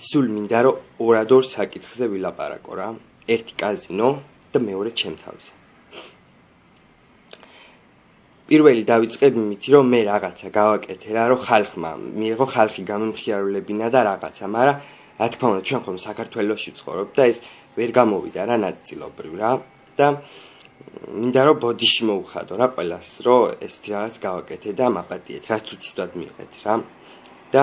სულ მინდა რომ ორ საკითხზე ვილაპარაკო რა. ერთი კაზინო და მეორე ჩემ თავზე. პირველი დავიწყებ იმით, რომ მე რაღაცა გავაკეთე რა, რომ ხალხმა მიიღო, ხალხი გამემხიარულებინა და რაღაცა, მაგრამ რა თქმა უნდა, ჩვენ ხომ საქართველოში ვცხოვრობ და ეს ვერ გამოვიდა რა ნაწილობრივ რა და მინდა რომ ბოდიში მოუხადო რა ყველას, რომ ეს რაღაც გავაკეთე და მაპატიეთ, რაც უცუდად მიიღეთ რა. და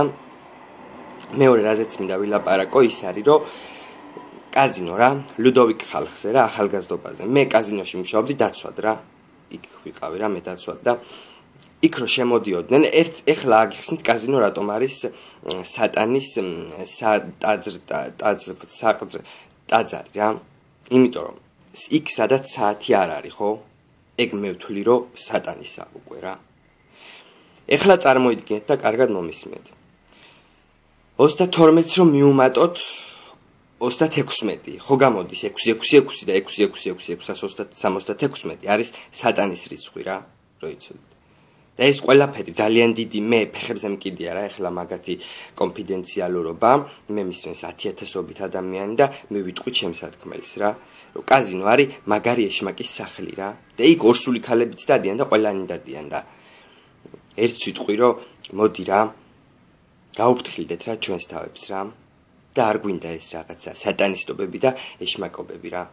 მეორე რაზეც მინდა ვილაპარაკო ის არის, რომ კაზინო რა, ლუდოვიკ ხალხზე რა, ახალგაზრდობაზე. მე კაზინოში მუშაობდი დაცვად რა. იქ ვიყავი რა, მე დაცვად და იქ რო შემოდიოდნენ, ეხლა აგიხსნით კაზინო რატომ არის სატანის ტაძარი რა. იმიტომ რომ იქ სადაც საათი არ არის, ხო? ეგ მე ვთვლი, რომ სატანისა უკვე რა. ეხლა წარმოიდგინეთ და კარგად მომისმენთ. 32-ს რომ მიუმატოთ 36, ხო გამოდის 6 და 666 არის სატანის რიცხვი რა, რო იცოდეთ. და ეს ყველაფერი ძალიან დიდი მე ფეხებზე მკიდია რა, ეხლა მაგათი კონფიდენციალურობა, მე მისმენს 10,000-ობით ადამიანი და მე ვიტყვი ჩემს სათქმელს რა, რომ კაზინო არის მაგარი ეშმაკის სახლი რა. და იქ ორსული ქალებიც დადიან და ყველანი დადიან და ერთ ვიტყვი რომ მოდი რა, გაუფრთხილდეთ რა ჩვენს თავებს რა. და არ გვინდა ეს რაღაცა სატანისტობები და ეშმაკობები რა.